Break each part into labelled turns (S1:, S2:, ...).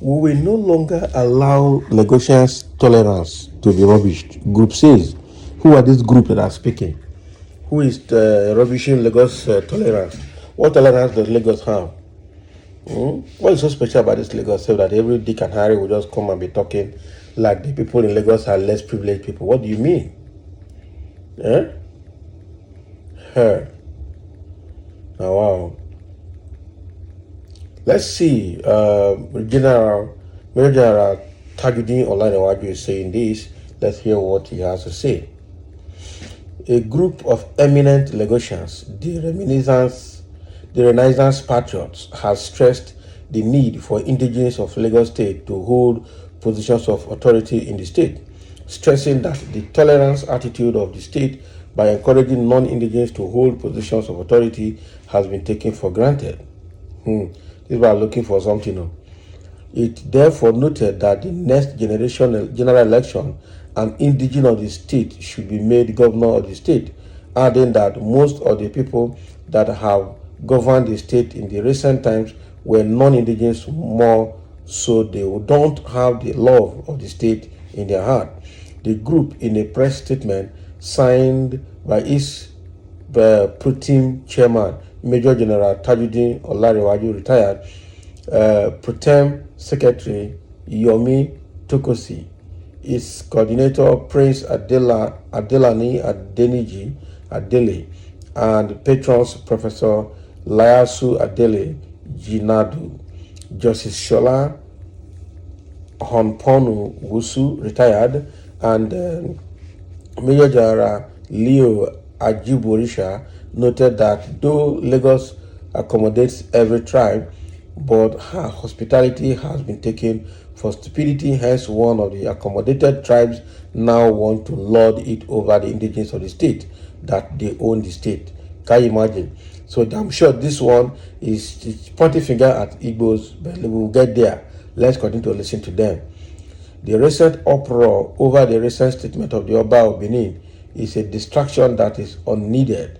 S1: We will no longer allow Lagosians' tolerance to be rubbished. Group says, who are this group that are speaking? Who is rubbishing Lagos tolerance? What tolerance does Lagos have? What is so special about this Lagos so that every Dick and Harry will just come and be talking like the people in Lagos are less privileged people? What do you mean? Eh? Her. Oh, wow. Let's see. Major General Tajuddin Olanewaju is saying this. Let's hear what he has to say. A group of eminent Lagosians, the Renaissance patriots, has stressed the need for indigenes of Lagos State to hold positions of authority in the state, stressing that the tolerance attitude of the state by encouraging non-indigenes to hold positions of authority has been taken for granted. People are looking for something. It therefore noted that the next general election, an indigene of the state should be made governor of the state, adding that most of the people that have governed the state in the recent times were non-indigenes, more so they don't have the love of the state in their heart. The group, in a press statement signed by its pro-team chairman, Major General Tajuddin Olanewaju, retired, pro-tem secretary Yomi Tokosi, its coordinator Prince Adelani Adeniji Adele, and patrons Professor Layasu Adele Jinadu, Justice Shola Honponu Wusu, retired, and Major General Leo Ajiborisha noted that though Lagos accommodates every tribe, but her hospitality has been taken for stupidity. Hence, one of the accommodated tribes now want to lord it over the indigenes of the state, that they own the state. Can you imagine? So I'm sure this one is pointing finger at Igbos, but we will get there. Let's continue to listen to them. The recent uproar over the recent statement of the Oba of Benin is a distraction that is unneeded.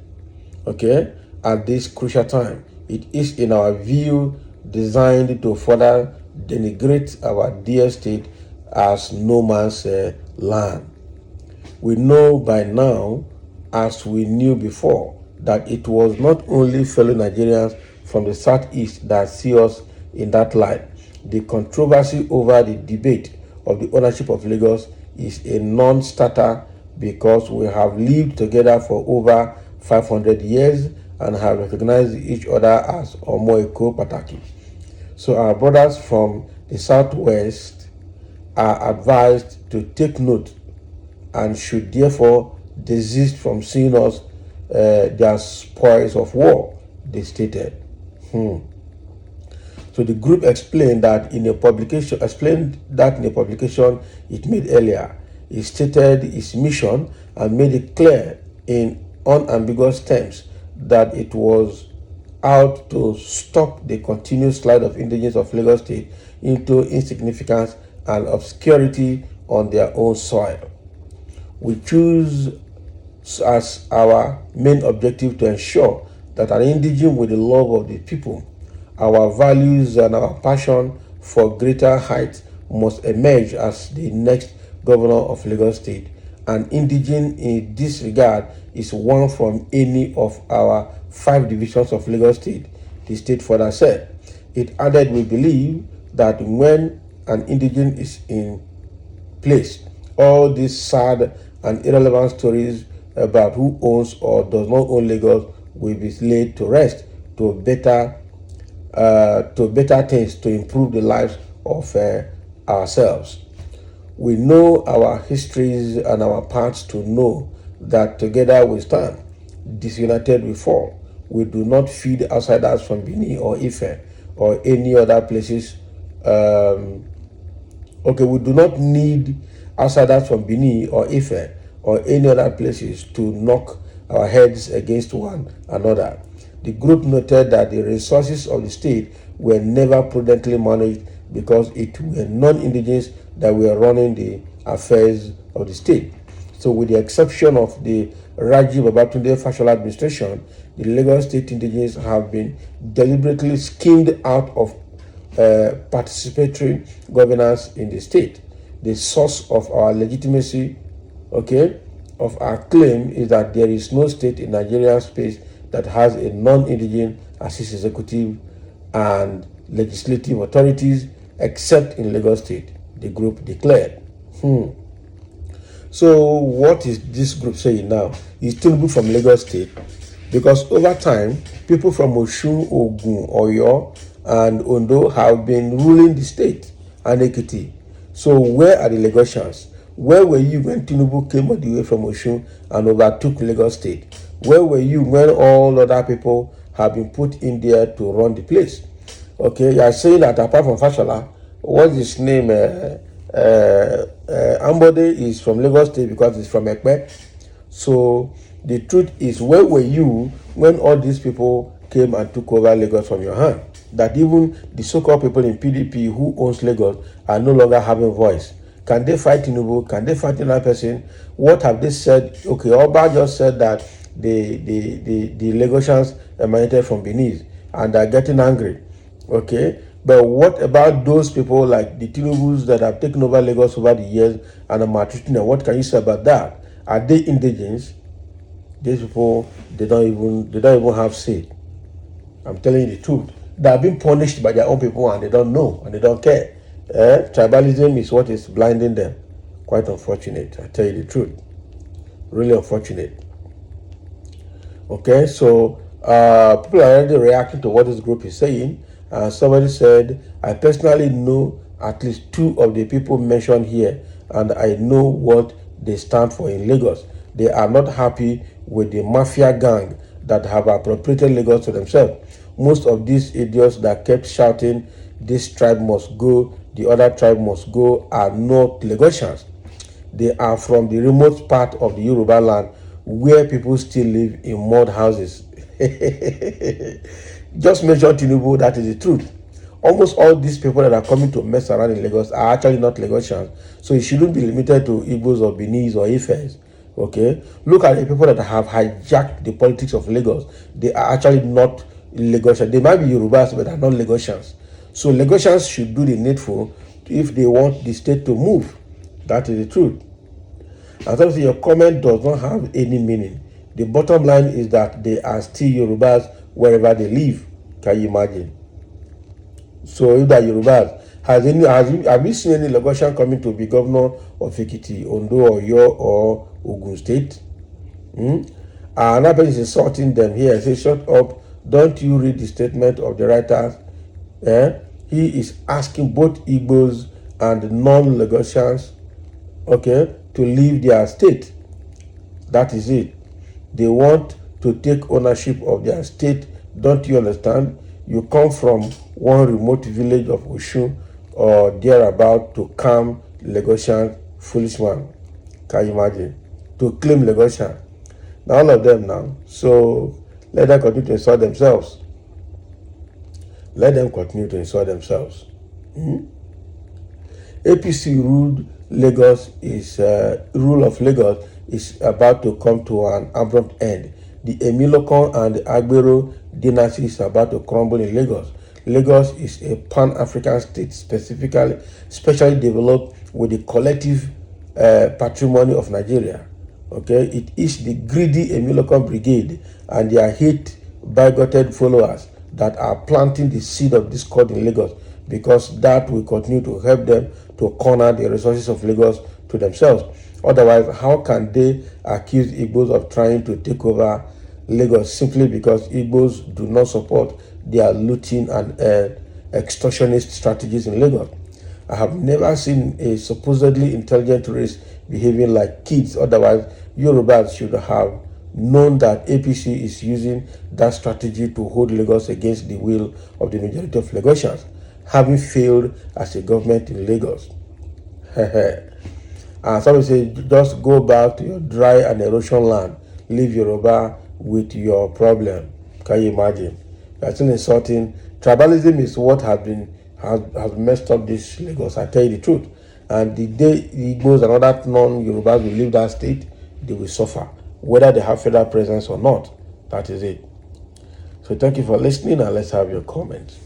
S1: Okay, at this crucial time, it is, in our view, designed to further denigrate our dear state as no man's land. We know by now, as we knew before, that it was not only fellow Nigerians from the southeast that see us in that light. The controversy over the debate of the ownership of Lagos is a non-starter because we have lived together for over 500 years and have recognized each other as Omo Eko Pataki. So our brothers from the southwest are advised to take note and should therefore desist from seeing us their spoils of war, they stated. So the group explained that in a publication it made earlier. It stated its mission and made it clear in unambiguous terms that it was out to stop the continued slide of indigenes of Lagos State into insignificance and obscurity on their own soil. We choose as our main objective to ensure that an indigene with the love of the people, our values, and our passion for greater heights must emerge as the next governor of Lagos State. An indigene in this regard is one from any of our 5 divisions of Lagos State, the state further said. It added, we believe that when an indigene is in place, all these sad and irrelevant stories about who owns or does not own Lagos will be laid to rest to better things to improve the lives of ourselves. We know our histories and our paths to know that together we stand, disunited we fall. We do not feed outsiders from Benin or Ife or any other places. We do not need outsiders from Benin or Ife or any other places to knock our heads against one another. The group noted that the resources of the state were never prudently managed because it were non-indigenes that were running the affairs of the state. So with the exception of the Rajiv Babatunde Fashola administration, the Lagos State indigenes have been deliberately skimmed out of participatory governance in the state. The source of our legitimacy, okay, of our claim is that there is no state in Nigerian space that has a non-indigene as its executive and legislative authorities except in Lagos State, the group declared. So what is this group saying now? It's Tinubu from Lagos State, because over time, people from Osun, Ogun, Oyo, and Ondo have been ruling the state and Ekiti. So where are the Lagosians? Where were you when Tinubu came all the way from Osun and overtook Lagos State? Where were you when all other people have been put in there to run the place? Okay, you are saying that apart from Fashola, what's his name? Ambode is from Lagos State because he's from Ekpe. So the truth is, where were you when all these people came and took over Lagos from your hand? That even the so-called people in PDP who owns Lagos are no longer having voice. Can they fight Tinubu? Can they fight another person? What have they said? Okay, Oba just said that the Lagosians emanated from Benin and are getting angry. Okay, but what about those people like the Tinubus that have taken over Lagos over the years and are maltreating them? What can you say about that? Are they indigens? These people, they don't even have say. I'm telling you the truth. They are being punished by their own people and they don't know and they don't care. Tribalism is what is blinding them. Quite unfortunate, I tell you the truth. Really unfortunate. Okay, so people are already reacting to what this group is saying. Somebody said, I personally know at least 2 of the people mentioned here, and I know what they stand for in Lagos. They are not happy with the mafia gang that have appropriated Lagos to themselves. Most of these idiots that kept shouting, this tribe must go, the other tribe must go, are not Lagosians. They are from the remote part of the Yoruba land where people still live in mud houses. Just mention Tinubu, that is the truth. Almost all these people that are coming to mess around in Lagos are actually not Lagosians. So it shouldn't be limited to Igbos or Benis or Ifes. Okay? Look at the people that have hijacked the politics of Lagos. They are actually not Lagosians. They might be Yorubas, but they are not Lagosians. So Lagosians should do the needful if they want the state to move. That is the truth. And obviously your comment does not have any meaning. The bottom line is that they are still Yorubas wherever they live. Can you imagine? So if they are Yorubas, have you seen any Lagosian coming to be governor of Ekiti, Ondo, Oyo, or Ogun State? Another person is insulting them here. Say, shut up. Don't you read the statement of the writers? He is asking both Igbos and non-Lagosians, okay, to leave their state. That is it. They want to take ownership of their state. Don't you understand? You come from one remote village of Osun or thereabout to calm Lagosian foolish man. Can you imagine? To claim Lagosian. Now all of them now. So let them continue to insult themselves. Let them continue to insult themselves. APC rule of Lagos is about to come to an abrupt end. The Emilokon and the Agbero dynasty is about to crumble in Lagos. Lagos is a pan-African state specially developed with the collective patrimony of Nigeria. Okay, it is the greedy Emilokon brigade and their hate bigoted followers that are planting the seed of discord in Lagos, because that will continue to help them to corner the resources of Lagos to themselves. Otherwise, how can they accuse Igbos of trying to take over Lagos simply because Igbos do not support their looting and extortionist strategies in Lagos? I have never seen a supposedly intelligent race behaving like kids. Otherwise, Yorubas should have known that APC is using that strategy to hold Lagos against the will of the majority of Lagosians, having failed as a government in Lagos. And somebody say, just go back to your dry and erosion land. Leave Yoruba with your problem. Can you imagine? That's still insulting. Tribalism is what has messed up this Lagos. I tell you the truth. And the day the Igbos and other non-Yorubas will leave that state, they will suffer, whether they have federal presence or not. That is it. So thank you for listening, and let's have your comments.